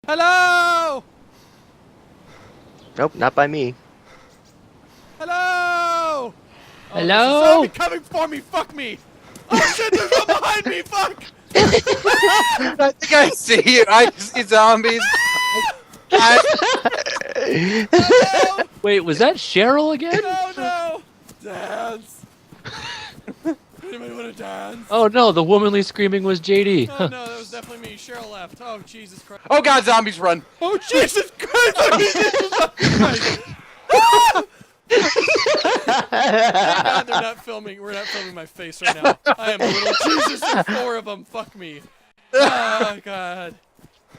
Hello! Nope, not by me. Hello! Oh, there's a Hello? zombie coming for me! Fuck me! Oh shit, there's one behind me! Fuck! I think I see you. I see zombies. Oh, Wait, was that Cheryl again? no! No! Dance! Anybody want to dance? Oh no, the womanly screaming was JD. Oh no, that was definitely me. Cheryl left. Oh, Jesus Christ. Oh god, zombies run. Oh, Jesus Christ! Oh, Jesus Christ! Thank God they're not filming. We're not filming my face right now. I am a little Jesus and 4 of them. Fuck me. Oh, God.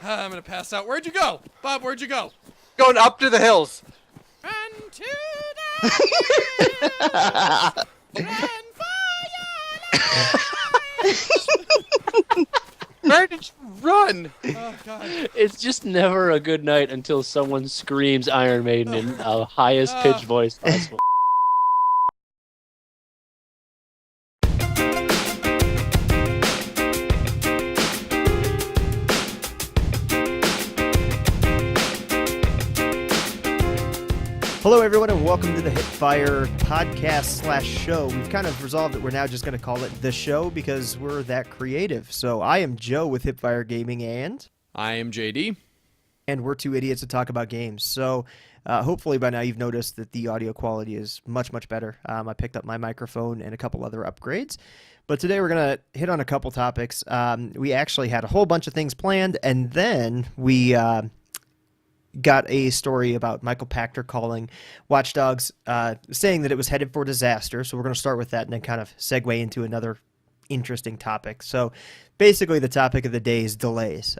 I'm going to pass out. Where'd you go? Bob, where'd you go? Going up to the hills. Run to the hills. Run for your life. Where did you run? Oh, God. It's just never a good night until someone screams Iron Maiden in the highest pitched voice possible. Hello, everyone, and welcome to the Hipfire podcast/show. We've kind of resolved that we're now just going to call it the show because we're that creative. So I am Joe with Hipfire Gaming, and I am JD. we're two idiots to talk about games. So hopefully by now you've noticed that the audio quality is much, much better. I picked up my microphone and a couple other upgrades. But today we're going to hit on a couple topics. We actually had a whole bunch of things planned, and then we got a story about Michael Pachter calling Watch Dogs, saying that it was headed for disaster. So we're going to start with that and then kind of segue into another interesting topic. So basically the topic of the day is delays.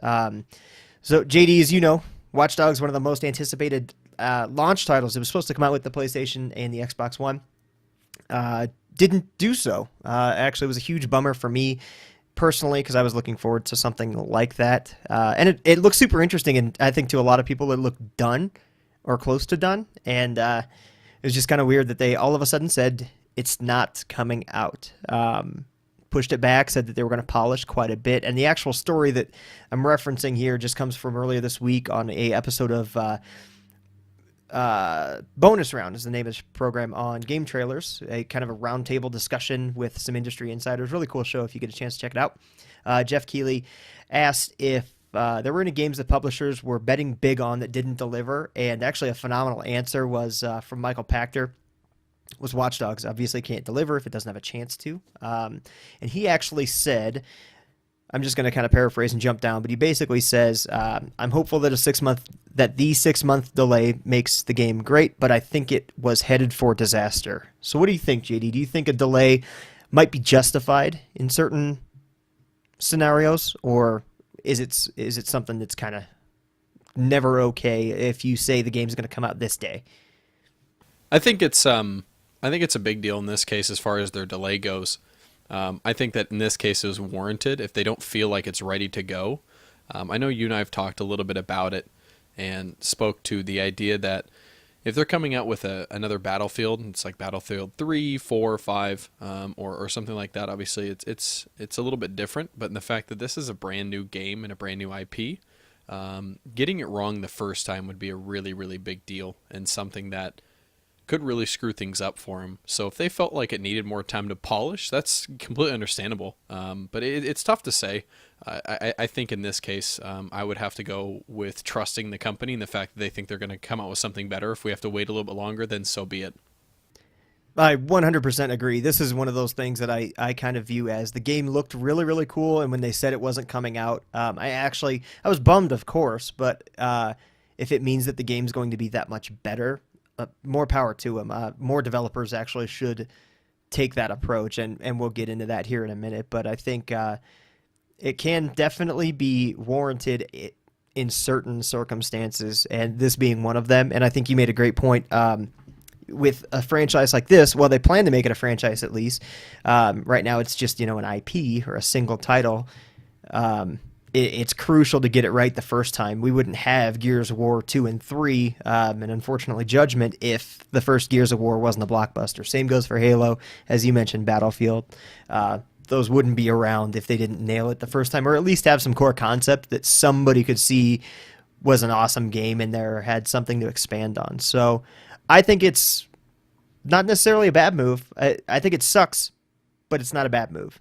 So JD, as you know, Watch Dogs, one of the most anticipated launch titles. It was supposed to come out with the PlayStation and the Xbox One. Didn't do so. Actually, it was a huge bummer for me personally, because I was looking forward to something like that. And it looks super interesting, and I think to a lot of people it looked done or close to done. And it was just kind of weird that they all of a sudden said it's not coming out. Pushed it back, said that they were going to polish quite a bit. And the actual story that I'm referencing here just comes from earlier this week on a episode of Bonus Round is the name of this program on Game Trailers, a kind of a roundtable discussion with some industry insiders. Really cool show if you get a chance to check it out. Jeff Keighley asked if there were any games that publishers were betting big on that didn't deliver, and actually a phenomenal answer was from Michael Pachter. Was Watch Dogs obviously can't deliver if it doesn't have a chance to. And he actually said, I'm just going to kind of paraphrase and jump down, but he basically says, I'm hopeful that the 6-month delay makes the game great, but I think it was headed for disaster. So what do you think, JD? Do you think a delay might be justified in certain scenarios, or is it something that's kind of never okay if you say the game's going to come out this day? I think it's a big deal in this case as far as their delay goes. I think that in this case it was warranted if they don't feel like it's ready to go. I know you and I have talked a little bit about it and spoke to the idea that if they're coming out with another Battlefield, it's like Battlefield 3, 4, 5, or something like that. Obviously, it's a little bit different, but in the fact that this is a brand new game and a brand new IP, getting it wrong the first time would be a really, really big deal and something that could really screw things up for him. So if they felt like it needed more time to polish, that's completely understandable. But it's tough to say. I think in this case, I would have to go with trusting the company and the fact that they think they're going to come out with something better. If we have to wait a little bit longer, then so be it. I 100% agree. This is one of those things that I kind of view as the game looked really, really cool, and when they said it wasn't coming out, I was bummed, of course, but if it means that the game's going to be that much better, more power to them. More developers actually should take that approach, and we'll get into that here in a minute. But I think it can definitely be warranted in certain circumstances, and this being one of them. And I think you made a great point. With a franchise like this, well, they plan to make it a franchise at least. Right now, it's just an IP or a single title. It's crucial to get it right the first time. We wouldn't have Gears of War 2 and 3, and unfortunately Judgment, if the first Gears of War wasn't a blockbuster. Same goes for Halo, as you mentioned, Battlefield. Those wouldn't be around if they didn't nail it the first time, or at least have some core concept that somebody could see was an awesome game in there, or had something to expand on. So I think it's not necessarily a bad move. I think it sucks, but it's not a bad move.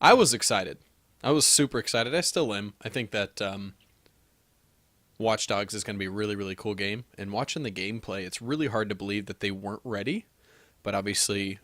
I was excited. I was super excited. I still am. I think that Watch Dogs is going to be a really, really cool game. And watching the gameplay, it's really hard to believe that they weren't ready. But obviously,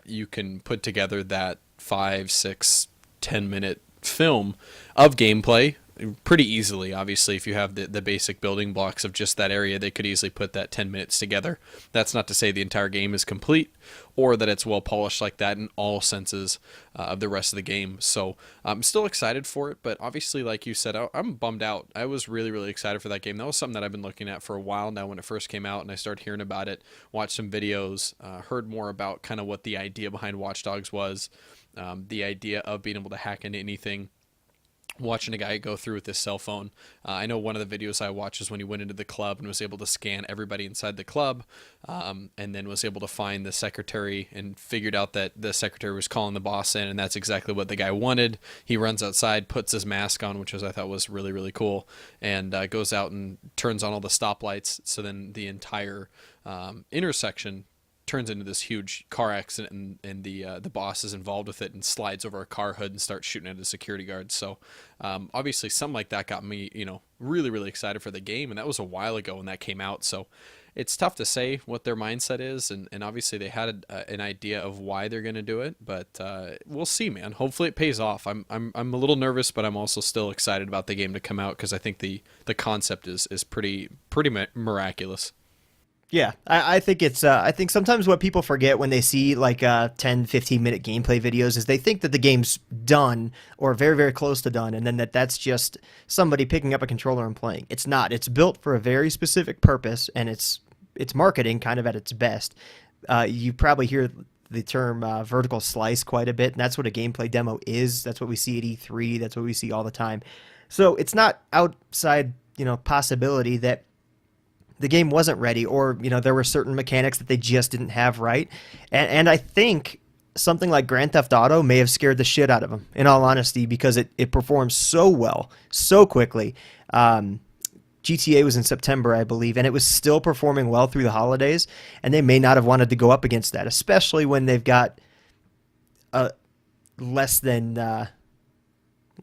you can put together that 5, 6, 10-minute film of gameplay pretty easily. Obviously, if you have the basic building blocks of just that area, they could easily put that 10 minutes together. That's not to say the entire game is complete or that it's well polished like that in all senses of the rest of the game. So I'm still excited for it, but obviously, like you said, I'm bummed out. I was really, really excited for that game. That was something that I've been looking at for a while now when it first came out, and I started hearing about it, watched some videos, heard more about kind of what the idea behind Watch Dogs was, the idea of being able to hack into anything. Watching a guy go through with his cell phone. I know one of the videos I watched is when he went into the club and was able to scan everybody inside the club, and then was able to find the secretary and figured out that the secretary was calling the boss in, and that's exactly what the guy wanted. He runs outside, puts his mask on, which I thought was really, really cool, and goes out and turns on all the stoplights, so then the entire intersection turns into this huge car accident, and the boss is involved with it and slides over a car hood and starts shooting at a security guard. So obviously something like that got me, really, really excited for the game, and that was a while ago when that came out. So it's tough to say what their mindset is, and obviously they had an idea of why they're going to do it, but we'll see, man. Hopefully it pays off. I'm a little nervous, but I'm also still excited about the game to come out because I think the concept is pretty miraculous. Yeah, I think it's, I think sometimes what people forget when they see like 10, 15-minute gameplay videos is they think that the game's done or very, very close to done, and then that's just somebody picking up a controller and playing. It's not. It's built for a very specific purpose, and it's marketing kind of at its best. You probably hear the term vertical slice quite a bit, and that's what a gameplay demo is. That's what we see at E3. That's what we see all the time. So it's not outside, possibility that the game wasn't ready, or there were certain mechanics that they just didn't have right, and I think something like Grand Theft Auto may have scared the shit out of them, in all honesty, because it performs so well so quickly. GTA was in September, I believe, and it was still performing well through the holidays, and they may not have wanted to go up against that, especially when they've got a less than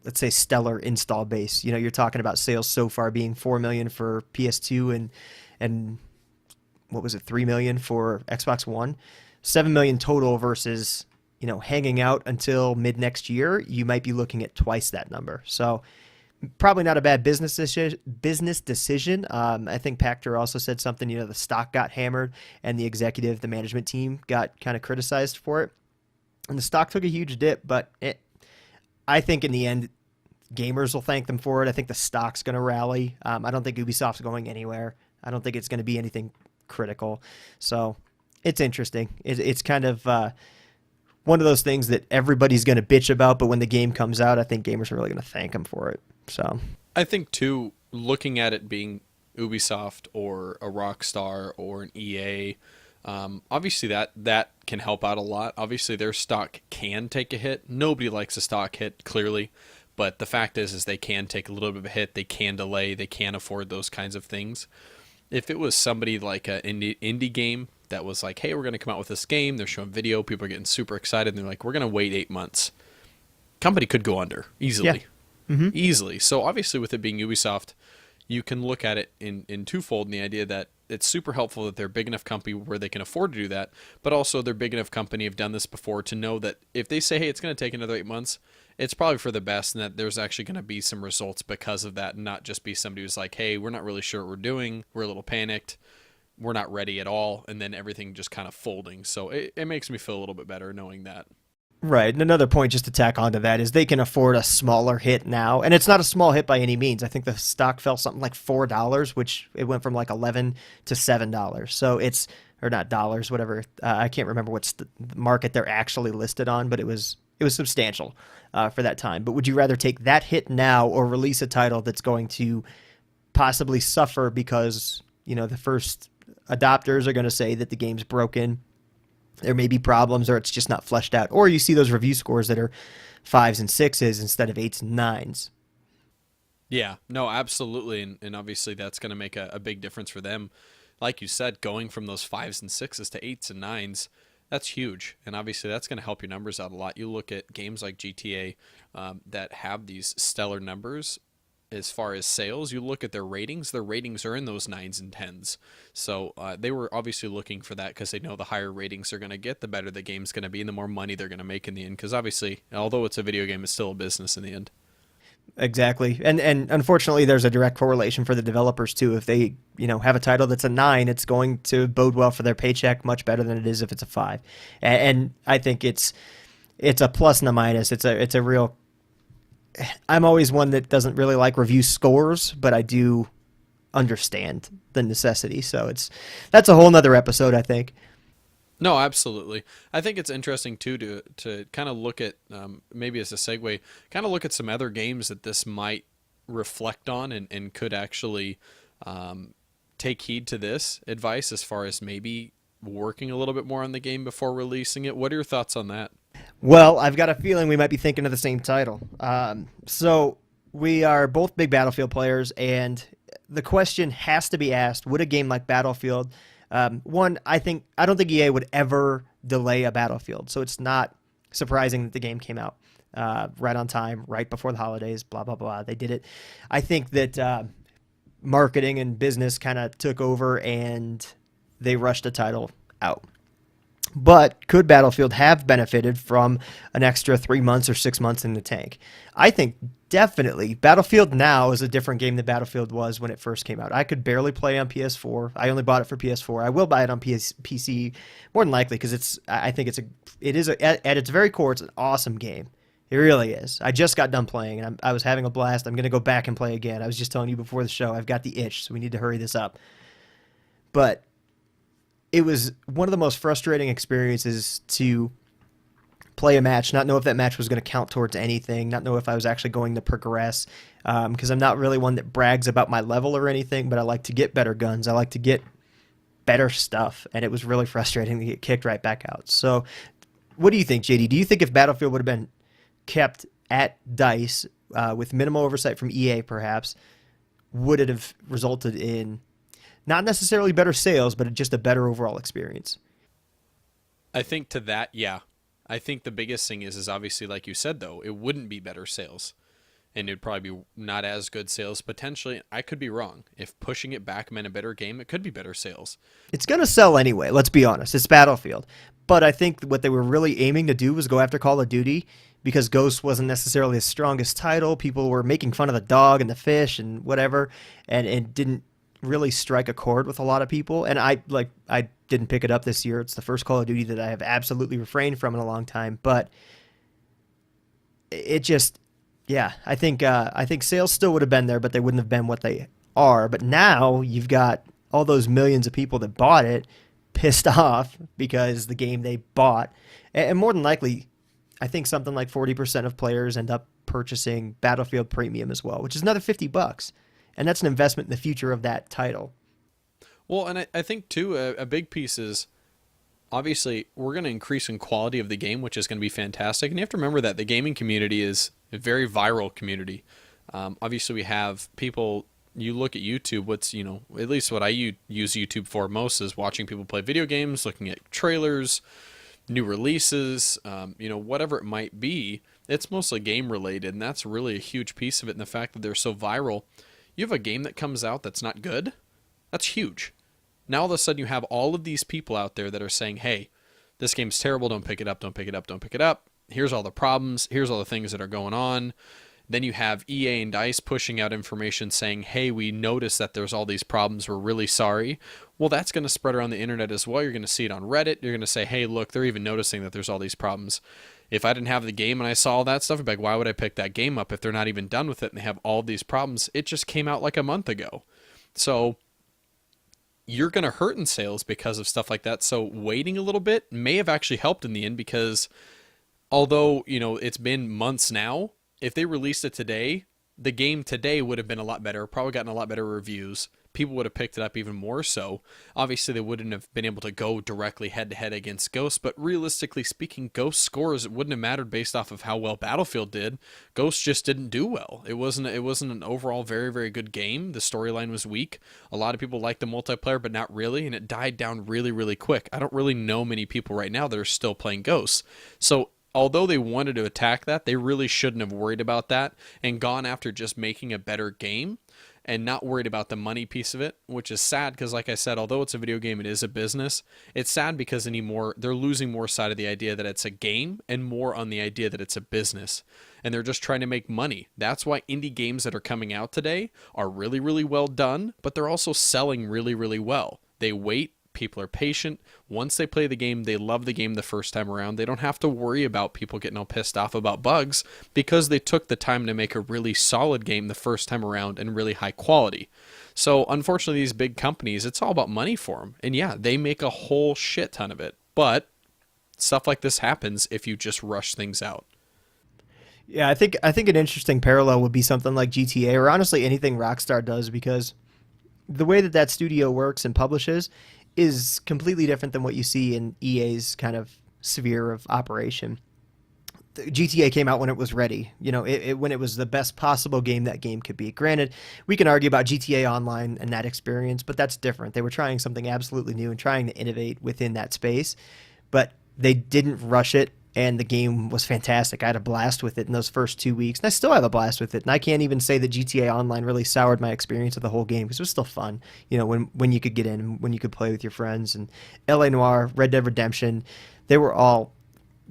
let's say stellar install base. You're talking about sales so far being 4 million for PS2 and what was it, 3 million for Xbox One, 7 million total versus, hanging out until mid next year. You might be looking at twice that number. So probably not a bad business decision. I think Pachter also said something, the stock got hammered and the management team got kind of criticized for it. And the stock took a huge dip, but I think in the end, gamers will thank them for it. I think the stock's going to rally. I don't think Ubisoft's going anywhere. I don't think it's going to be anything critical. So it's interesting. It's kind of one of those things that everybody's going to bitch about, but when the game comes out, I think gamers are really going to thank them for it. So I think, too, looking at it being Ubisoft or a Rockstar or an EA, obviously that can help out a lot. Obviously their stock can take a hit. Nobody likes a stock hit, clearly, but the fact is they can take a little bit of a hit. They can delay. They can afford those kinds of things. If it was somebody like an indie game that was like, hey, we're going to come out with this game, they're showing video, people are getting super excited, and they're like, we're going to wait 8 months, company could go under easily. Yeah. Mm-hmm. Easily. So obviously with it being Ubisoft, you can look at it in twofold, in the idea that it's super helpful that they're a big enough company where they can afford to do that, but also they're big enough company, have done this before, to know that if they say, hey, it's going to take another 8 months, it's probably for the best, and that there's actually going to be some results because of that, and not just be somebody who's like, hey, we're not really sure what we're doing, we're a little panicked, we're not ready at all, and then everything just kind of folding. So it makes me feel a little bit better knowing that. Right, and another point just to tack onto that is they can afford a smaller hit now, and it's not a small hit by any means. I think the stock fell something like $4, which it went from like $11 to $7. So it's, or not dollars, whatever. I can't remember what's the market they're actually listed on, but it was substantial for that time. But would you rather take that hit now or release a title that's going to possibly suffer because the first adopters are going to say that the game's broken? There may be problems, or it's just not fleshed out. Or you see those review scores that are 5s and 6s instead of 8s and 9s. Yeah, no, absolutely, and obviously that's going to make a big difference for them. Like you said, going from those 5s and 6s to 8s and 9s, that's huge, and obviously that's going to help your numbers out a lot. You look at games like GTA that have these stellar numbers as far as sales. You look at their ratings are in those 9s and 10s. So they were obviously looking for that because they know the higher ratings they're going to get, the better the game's going to be, and the more money they're going to make in the end. Because obviously, although it's a video game, it's still a business in the end. Exactly. And unfortunately there's a direct correlation for the developers too. If they, have a title that's a 9, it's going to bode well for their paycheck much better than it is if it's a 5. And I think it's a plus and a minus. It's a real I'm always one that doesn't really like review scores, but I do understand the necessity. So that's a whole nother episode, I think. No, absolutely. I think it's interesting too to kind of look at maybe as a segue, kind of look at some other games that this might reflect on and could actually take heed to this advice as far as maybe working a little bit more on the game before releasing it. What are your thoughts on that? Well, I've got a feeling we might be thinking of the same title. So we are both big Battlefield players, and the question has to be asked: would a game like Battlefield I don't think EA would ever delay a Battlefield, so it's not surprising that the game came out right on time, right before the holidays, blah, blah, blah. They did it. I think that marketing and business kind of took over, and they rushed the title out. But could Battlefield have benefited from an extra 3 months or 6 months in the tank? I think definitely. Battlefield now is a different game than Battlefield was when it first came out. I could barely play on PS4. I only bought it for PS4. I will buy it on PC more than likely because I think it is at its very core, it's an awesome game. It really is. I just got done playing, and I was having a blast. I'm going to go back and play again. I was just telling you before the show, I've got the itch, so we need to hurry this up. But it was one of the most frustrating experiences to play a match, not know if that match was going to count towards anything, not know if I was actually going to progress, because I'm not really one that brags about my level or anything, but I like to get better guns. I like to get better stuff, and it was really frustrating to get kicked right back out. So what do you think, JD? Do you think if Battlefield would have been kept at DICE with minimal oversight from EA perhaps, would it have resulted in not necessarily better sales, but just a better overall experience? I think to that, yeah. I think the biggest thing is obviously, like you said, though, it wouldn't be better sales. And it'd probably be not as good sales. Potentially, I could be wrong. If pushing it back meant a better game, it could be better sales. It's going to sell anyway, let's be honest. It's Battlefield. But I think what they were really aiming to do was go after Call of Duty, because Ghost wasn't necessarily the strongest title. People were making fun of the dog and the fish and whatever, and it didn't really strike a chord with a lot of people. And I didn't pick it up this year. It's the first Call of Duty that I have absolutely refrained from in a long time. But it just, yeah, I think sales still would have been there, but they wouldn't have been what they are. But now you've got all those millions of people that bought it pissed off because the game they bought, and more than likely, I think something like 40% of players end up purchasing Battlefield Premium as well, which is another $50. And that's an investment in the future of that title. Well, and I think, too, a big piece is, obviously, we're going to increase in quality of the game, which is going to be fantastic. And you have to remember that the gaming community is a very viral community. Obviously, we have people, you look at YouTube, at least what I use YouTube for most is watching people play video games, looking at trailers, new releases, whatever it might be. It's mostly game related, and that's really a huge piece of it. And the fact that they're so viral, you have a game that comes out that's not good, that's huge. Now all of a sudden you have all of these people out there that are saying, hey, this game's terrible, don't pick it up, don't pick it up, don't pick it up. Here's all the problems, here's all the things that are going on. Then you have EA and DICE pushing out information saying, hey, we noticed that there's all these problems, we're really sorry. Well, that's going to spread around the internet as well. You're going to see it on Reddit. You're going to say, hey, look, they're even noticing that there's all these problems. If I didn't have the game and I saw all that stuff, I'd be like, why would I pick that game up if they're not even done with it and they have all these problems? It just came out like a month ago. So you're going to hurt in sales because of stuff like that. So waiting a little bit may have actually helped in the end, because although, it's been months now, if they released it today, the game today would have been a lot better, probably gotten a lot better reviews, people would have picked it up even more so. Obviously, they wouldn't have been able to go directly head-to-head against Ghost, but realistically speaking, Ghost scores, it wouldn't have mattered based off of how well Battlefield did. Ghost just didn't do well. It wasn't an overall very, very good game. The storyline was weak. A lot of people liked the multiplayer, but not really, and it died down really, really quick. I don't really know many people right now that are still playing Ghosts. So although they wanted to attack that, they really shouldn't have worried about that and gone after just making a better game and not worried about the money piece of it, which is sad because, like I said, although it's a video game, it is a business. It's sad because anymore they're losing more side of the idea that it's a game and more on the idea that it's a business. And they're just trying to make money. That's why indie games that are coming out today are really, really well done, but they're also selling really, really well. They wait. People are patient. Once they play the game, they love the game the first time around. They don't have to worry about people getting all pissed off about bugs because they took the time to make a really solid game the first time around and really high quality. So unfortunately, these big companies, it's all about money for them. And yeah, they make a whole shit ton of it. But stuff like this happens if you just rush things out. Yeah, I think an interesting parallel would be something like GTA or honestly anything Rockstar does, because the way that studio works and publishes is completely different than what you see in EA's kind of sphere of operation. The GTA came out when it was ready, when it was the best possible game that game could be. Granted, we can argue about GTA Online and that experience, but that's different. They were trying something absolutely new and trying to innovate within that space, but they didn't rush it, and the game was fantastic. I had a blast with it in those first 2 weeks, and I still have a blast with it. And I can't even say that GTA Online really soured my experience of the whole game because it was still fun, when you could get in, when you could play with your friends. And LA Noire, Red Dead Redemption, they were all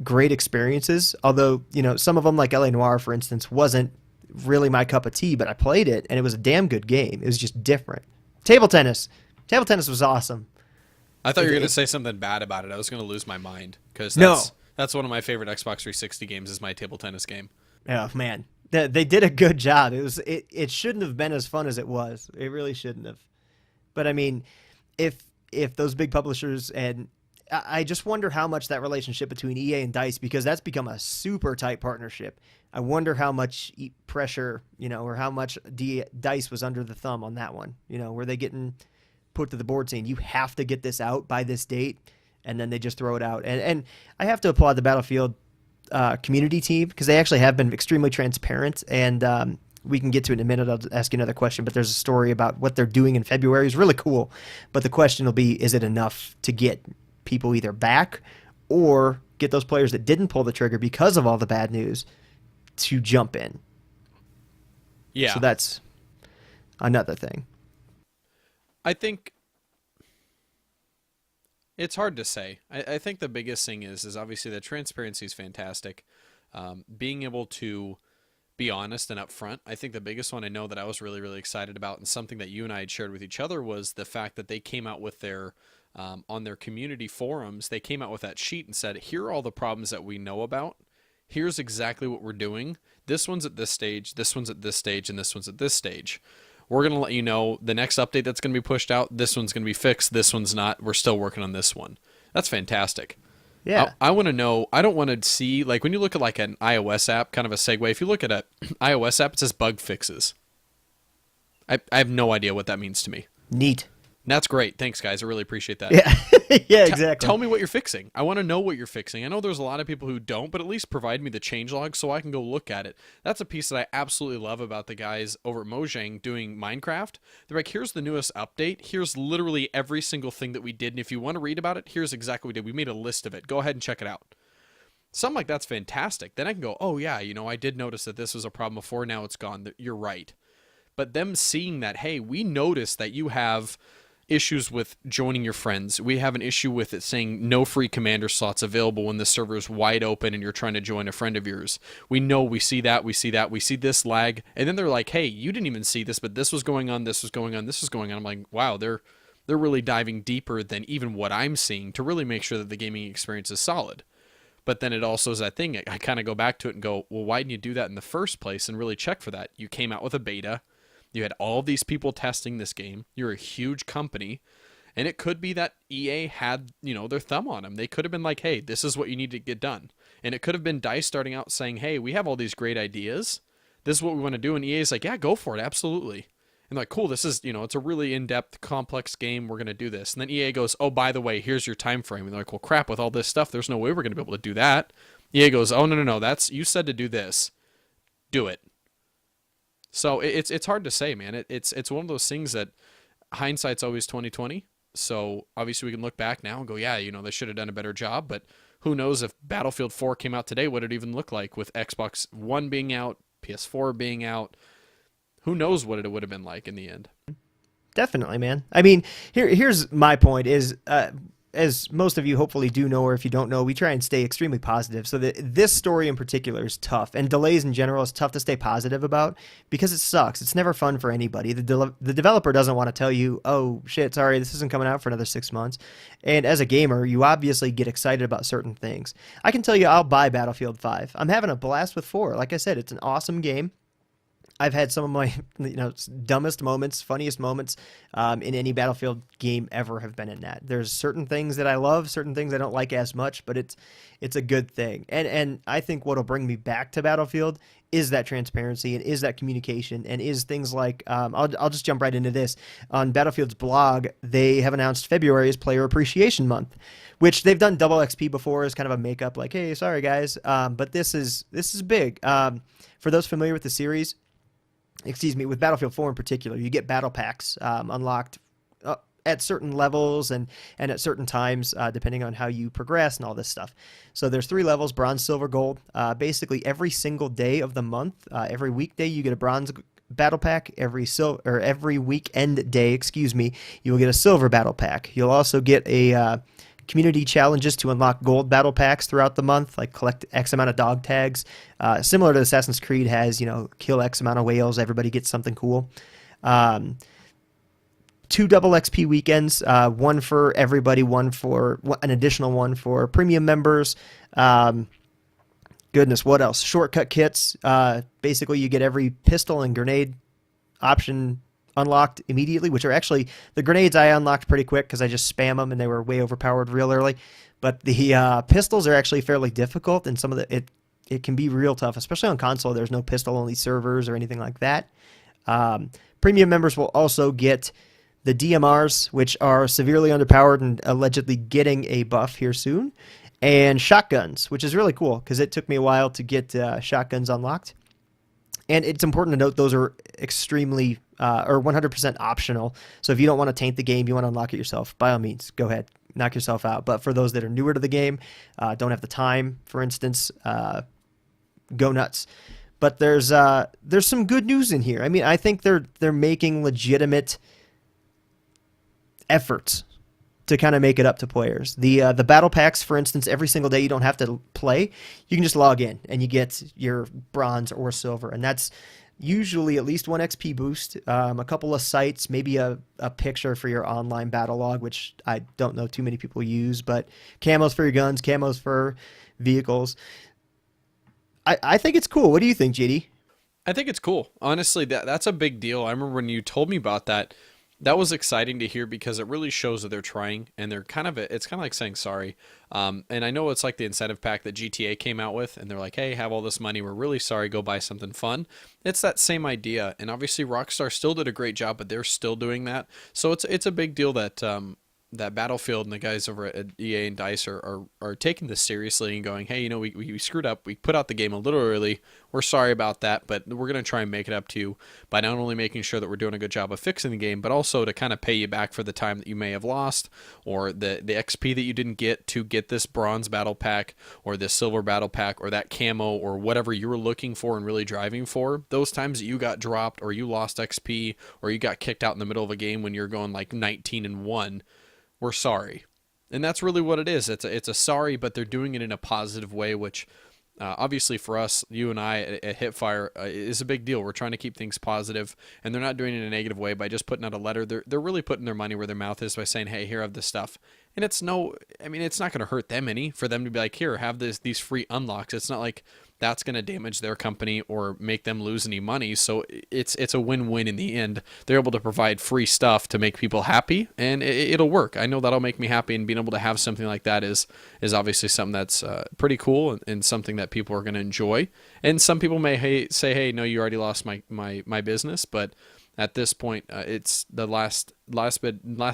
great experiences. Although, some of them, like LA Noire, for instance, wasn't really my cup of tea, but I played it, and it was a damn good game. It was just different. Table tennis was awesome. I thought you were going to say something bad about it. I was going to lose my mind because that's one of my favorite Xbox 360 games is my table tennis game. Oh man, they did a good job. It shouldn't have been as fun as it was. It really shouldn't have. But I mean, if those big publishers, and I just wonder how much that relationship between EA and DICE, because that's become a super tight partnership. I wonder how much pressure, or how much DICE was under the thumb on that one. Were they getting put to the board saying you have to get this out by this date? And then they just throw it out. And I have to applaud the Battlefield community team because they actually have been extremely transparent. And we can get to it in a minute. I'll ask you another question. But there's a story about what they're doing in February. It's really cool. But the question will be, is it enough to get people either back or get those players that didn't pull the trigger because of all the bad news to jump in? Yeah. So that's another thing. I think it's hard to say. I think the biggest thing is obviously the transparency is fantastic. Being able to be honest and upfront. I think the biggest one I know that I was really, really excited about, and something that you and I had shared with each other, was the fact that they came out with their, on their community forums, they came out with that sheet and said, here are all the problems that we know about. Here's exactly what we're doing. This one's at this stage, this one's at this stage, and this one's at this stage. We're going to let you know the next update that's going to be pushed out, this one's going to be fixed, this one's not. We're still working on this one. That's fantastic. Yeah. I want to know, I don't want to see, like when you look at like an iOS app, kind of a segue, if you look at an iOS app, it says bug fixes. I have no idea what that means to me. Neat. That's great. Thanks, guys. I really appreciate that. Yeah, yeah, exactly. Tell me what you're fixing. I want to know what you're fixing. I know there's a lot of people who don't, but at least provide me the changelog so I can go look at it. That's a piece that I absolutely love about the guys over at Mojang doing Minecraft. They're like, here's the newest update. Here's literally every single thing that we did, and if you want to read about it, here's exactly what we did. We made a list of it. Go ahead and check it out. Something like that's fantastic. Then I can go, oh yeah, I did notice that this was a problem before. Now it's gone. You're right. But them seeing that, hey, we noticed that you have issues with joining your friends. We have an issue with it saying no free commander slots available when the server is wide open and you're trying to join a friend of yours. We know, we see that, we see this lag. And then they're like, hey, you didn't even see this, but this was going on, this was going on, this was going on. I'm like, wow, they're really diving deeper than even what I'm seeing to really make sure that the gaming experience is solid. But then it also is that thing, I kind of go back to it and go, well, why didn't you do that in the first place and really check for that? You came out with a beta. You had all these people testing this game. You're a huge company. And it could be that EA had, their thumb on them. They could have been like, hey, this is what you need to get done. And it could have been DICE starting out saying, hey, we have all these great ideas. This is what we want to do. And EA's like, yeah, go for it. Absolutely. And they're like, cool, this is, it's a really in-depth, complex game. We're going to do this. And then EA goes, oh, by the way, here's your time frame. And they're like, well, crap, with all this stuff, there's no way we're going to be able to do that. EA goes, oh, no, that's, you said to do this. Do it. So it's hard to say, man. It's one of those things that hindsight's always 20/20. So obviously we can look back now and go, yeah, they should have done a better job. But who knows if Battlefield 4 came out today, what it even look like with Xbox One being out, PS4 being out. Who knows what it would have been like in the end. Definitely, man. I mean, here's my point is, as most of you hopefully do know, or if you don't know, we try and stay extremely positive. So this story in particular is tough, and delays in general is tough to stay positive about because it sucks. It's never fun for anybody. The developer doesn't want to tell you, oh shit, sorry, this isn't coming out for another 6 months. And as a gamer, you obviously get excited about certain things. I can tell you I'll buy Battlefield 5. I'm having a blast with 4. Like I said, it's an awesome game. I've had some of my dumbest moments, funniest moments in any Battlefield game ever have been in that. There's certain things that I love, certain things I don't like as much, but it's a good thing. And I think what'll bring me back to Battlefield is that transparency and is that communication and is things like I'll just jump right into this. On Battlefield's blog, they have announced February is Player Appreciation Month, which they've done double XP before as kind of a makeup, like, hey, sorry guys, but this is big. For those familiar with the series. With Battlefield 4 in particular, you get battle packs unlocked at certain levels and at certain times, depending on how you progress and all this stuff. So there's 3 levels: bronze, silver, gold. Basically, every single day of the month, every weekday, you get a bronze battle pack. Every weekend day, you will get a silver battle pack. You'll also get a community challenges to unlock gold battle packs throughout the month, like collect X amount of dog tags. Similar to Assassin's Creed has, kill X amount of whales, everybody gets something cool. 2 double XP weekends, one for everybody, an additional one for premium members. Goodness, what else? Shortcut kits. Basically, you get every pistol and grenade option unlocked immediately, which are actually the grenades I unlocked pretty quick because I just spam them and they were way overpowered real early. But the pistols are actually fairly difficult, and some of it can be real tough, especially on console. There's no pistol-only servers or anything like that. Premium members will also get the DMRs, which are severely underpowered and allegedly getting a buff here soon, and shotguns, which is really cool because it took me a while to get shotguns unlocked. And it's important to note those are extremely or 100% optional. So if you don't want to taint the game, you want to unlock it yourself, by all means, go ahead, knock yourself out. But for those that are newer to the game, don't have the time, for instance, go nuts. But there's some good news in here. I mean, I think they're making legitimate efforts to kind of make it up to players. The battle packs, for instance, every single day you don't have to play. You can just log in and you get your bronze or silver, and that's usually at least 1 XP boost, a couple of sites, maybe a picture for your online battle log, which I don't know too many people use, but camos for your guns, camos for vehicles. I think it's cool. What do you think, JD? I think it's cool. Honestly, that's a big deal. I remember when you told me about that. That was exciting to hear because it really shows that they're trying, and it's kind of like saying sorry. And I know it's like the incentive pack that GTA came out with, and they're like, hey, have all this money. We're really sorry. Go buy something fun. It's that same idea. And obviously Rockstar still did a great job, but they're still doing that. So it's a big deal that that Battlefield and the guys over at EA and DICE are taking this seriously and going, hey, we screwed up. We put out the game a little early. We're sorry about that, but we're going to try and make it up to you by not only making sure that we're doing a good job of fixing the game, but also to kind of pay you back for the time that you may have lost or the XP that you didn't get to get this bronze battle pack or this silver battle pack or that camo or whatever you were looking for and really driving for. Those times that you got dropped or you lost XP or you got kicked out in the middle of a game when you're going like 19-1, we're sorry. And that's really what it is. It's a sorry, but they're doing it in a positive way, which obviously for us, you and I at Hitfire, is a big deal. We're trying to keep things positive, and they're not doing it in a negative way by just putting out a letter. They're really putting their money where their mouth is by saying, hey, here, have this stuff. And it's not going to hurt them any for them to be like, here, have these free unlocks. It's not like that's going to damage their company or make them lose any money. So it's a win-win in the end. They're able to provide free stuff to make people happy, and it'll work. I know that'll make me happy, and being able to have something like that is obviously something that's pretty cool and something that people are going to enjoy. And some people may say, hey, no, you already lost my business, but at this point, it's the last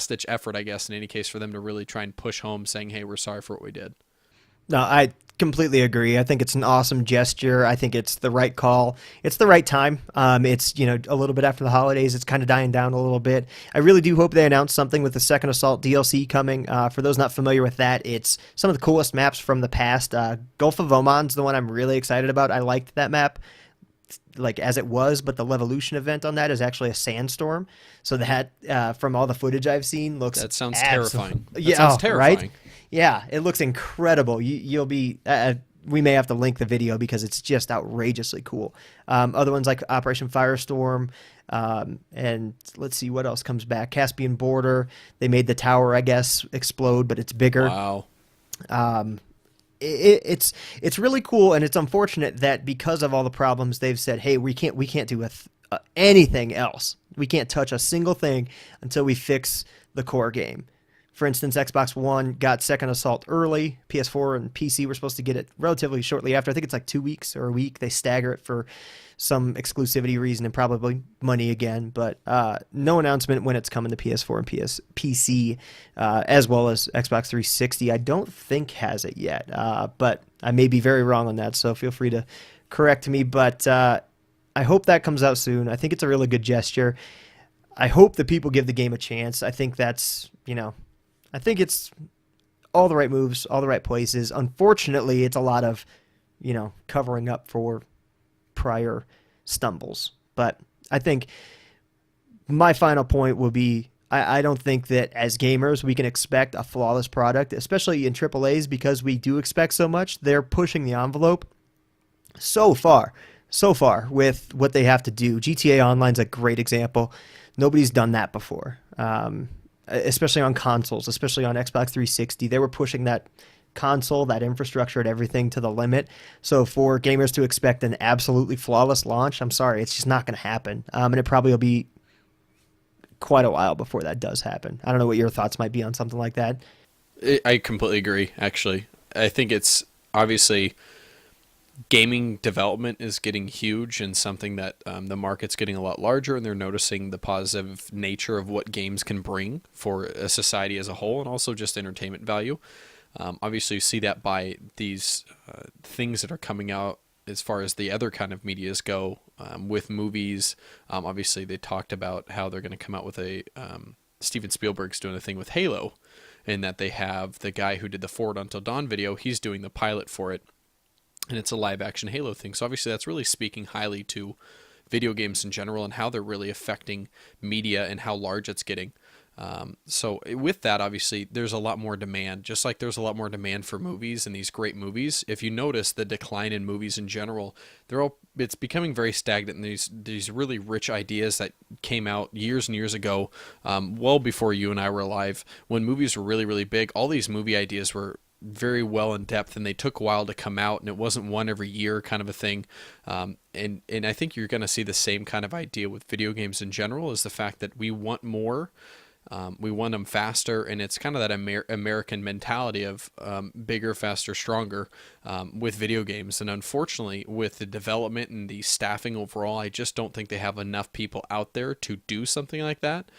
ditch effort, I guess, in any case, for them to really try and push home, saying, "Hey, we're sorry for what we did." No, I completely agree. I think it's an awesome gesture. I think it's the right call. It's the right time. It's, a little bit after the holidays. It's kind of dying down a little bit. I really do hope they announce something with the Second Assault DLC coming. For those not familiar with that, it's some of the coolest maps from the past. Gulf of Oman's the one I'm really excited about. I liked that map like as it was, but the Levolution event on that is actually a sandstorm. So that, from all the footage I've seen, looks That sounds terrifying. That Yeah, sounds terrifying. right? Yeah, it looks incredible. You'll be. We may have to link the video because it's just outrageously cool. Other ones like Operation Firestorm, and let's see what else comes back. Caspian Border. They made the tower, I guess, explode, but it's bigger. Wow. It's really cool, and it's unfortunate that because of all the problems, they've said, "Hey, we can't do anything else. We can't touch a single thing until we fix the core game." For instance, Xbox One got Second Assault early. PS4 and PC were supposed to get it relatively shortly after. I think it's like 2 weeks or a week. They stagger it for some exclusivity reason and probably money again. But no announcement when it's coming to PS4 and PC, as well as Xbox 360. I don't think has it yet, but I may be very wrong on that, so feel free to correct me. But I hope that comes out soon. I think it's a really good gesture. I hope that people give the game a chance. I think that's, I think it's all the right moves, all the right places. Unfortunately, it's a lot of, covering up for prior stumbles. But I think my final point will be I don't think that as gamers we can expect a flawless product, especially in AAAs, because we do expect so much. They're pushing the envelope so far with what they have to do. GTA Online's a great example. Nobody's done that before. Especially on consoles, especially on Xbox 360. They were pushing that console, that infrastructure, and everything to the limit. So for gamers to expect an absolutely flawless launch, I'm sorry, it's just not going to happen. And it probably will be quite a while before that does happen. I don't know what your thoughts might be on something like that. I completely agree, actually. I think it's obviously gaming development is getting huge and something that the market's getting a lot larger, and they're noticing the positive nature of what games can bring for a society as a whole, and also just entertainment value. Obviously, you see that by these things that are coming out as far as the other kind of medias go, with movies. Obviously, they talked about how they're going to come out with Steven Spielberg's doing a thing with Halo, and that they have the guy who did the Forward Until Dawn video, he's doing the pilot for it. And it's a live-action Halo thing. So obviously that's really speaking highly to video games in general and how they're really affecting media and how large it's getting. So with that, obviously, there's a lot more demand. Just like there's a lot more demand for movies and these great movies. If you notice the decline in movies in general, it's becoming very stagnant. And these really rich ideas that came out years and years ago, well before you and I were alive, when movies were really, really big, all these movie ideas were very well in depth, and they took a while to come out, and it wasn't one every year kind of a thing. And I think you're going to see the same kind of idea with video games in general, is the fact that we want more, we want them faster, and it's kind of that American mentality of bigger, faster, stronger with video games. And unfortunately, with the development and the staffing overall, I just don't think they have enough people out there to do something like that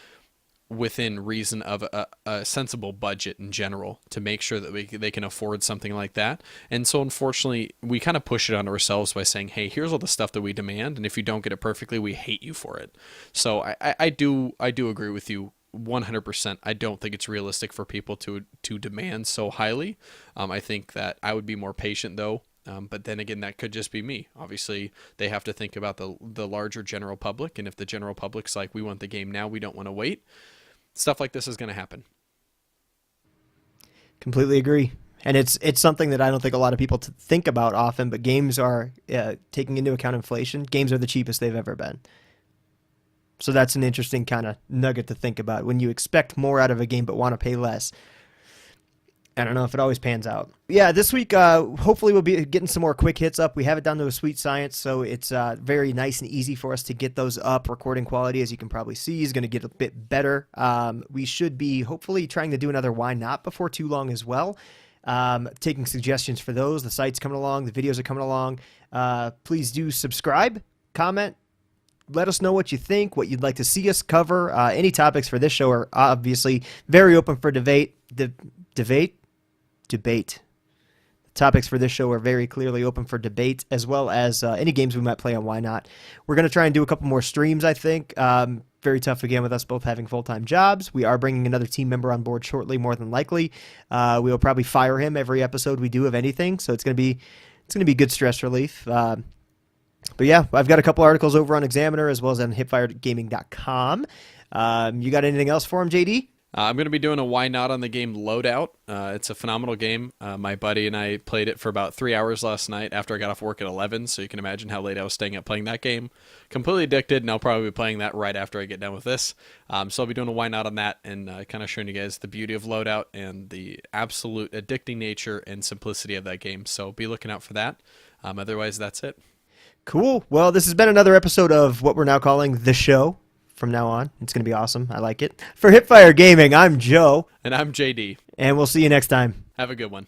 within reason of a sensible budget in general, to make sure that they can afford something like that. And so unfortunately, we kind of push it on ourselves by saying, hey, here's all the stuff that we demand, and if you don't get it perfectly, we hate you for it. So I do agree with you 100%. I don't think it's realistic for people to demand so highly. I think that I would be more patient though. But then again, that could just be me. Obviously, they have to think about the larger general public, and if the general public's like, we want the game now, we don't want to wait, stuff like this is going to happen. Completely agree. And it's something that I don't think a lot of people think about often, but games are, taking into account inflation, games are the cheapest they've ever been. So that's an interesting kind of nugget to think about. When you expect more out of a game but want to pay less, I don't know if it always pans out. Yeah, this week, hopefully we'll be getting some more quick hits up. We have it down to a sweet science, so it's very nice and easy for us to get those up. Recording quality, as you can probably see, is going to get a bit better. We should be hopefully trying to do another Why Not before too long as well. Taking suggestions for those. The site's coming along. The videos are coming along. Please do subscribe, comment, let us know what you think, what you'd like to see us cover. Any topics for this show are obviously very open for debate. Debate. Topics for this show are very clearly open for debate, as well as any games we might play on Why Not. We're going to try and do a couple more streams, I think. Very tough again with us both having full-time jobs. We are bringing another team member on board shortly, more than likely. We will probably fire him every episode we do of anything, so it's going to be good stress relief. But yeah, I've got a couple articles over on Examiner as well as on hipfiregaming.com. You got anything else for him, JD? I'm going to be doing a Why Not on the game Loadout. It's a phenomenal game. My buddy and I played it for about 3 hours last night after I got off work at 11, so you can imagine how late I was staying up playing that game. Completely addicted, and I'll probably be playing that right after I get done with this. So I'll be doing a Why Not on that and kind of showing you guys the beauty of Loadout and the absolute addicting nature and simplicity of that game. So be looking out for that. Otherwise, that's it. Cool. Well, this has been another episode of what we're now calling The Show. From now on, it's going to be awesome. I like it. For Hipfire Gaming, I'm Joe. And I'm JD. And we'll see you next time. Have a good one.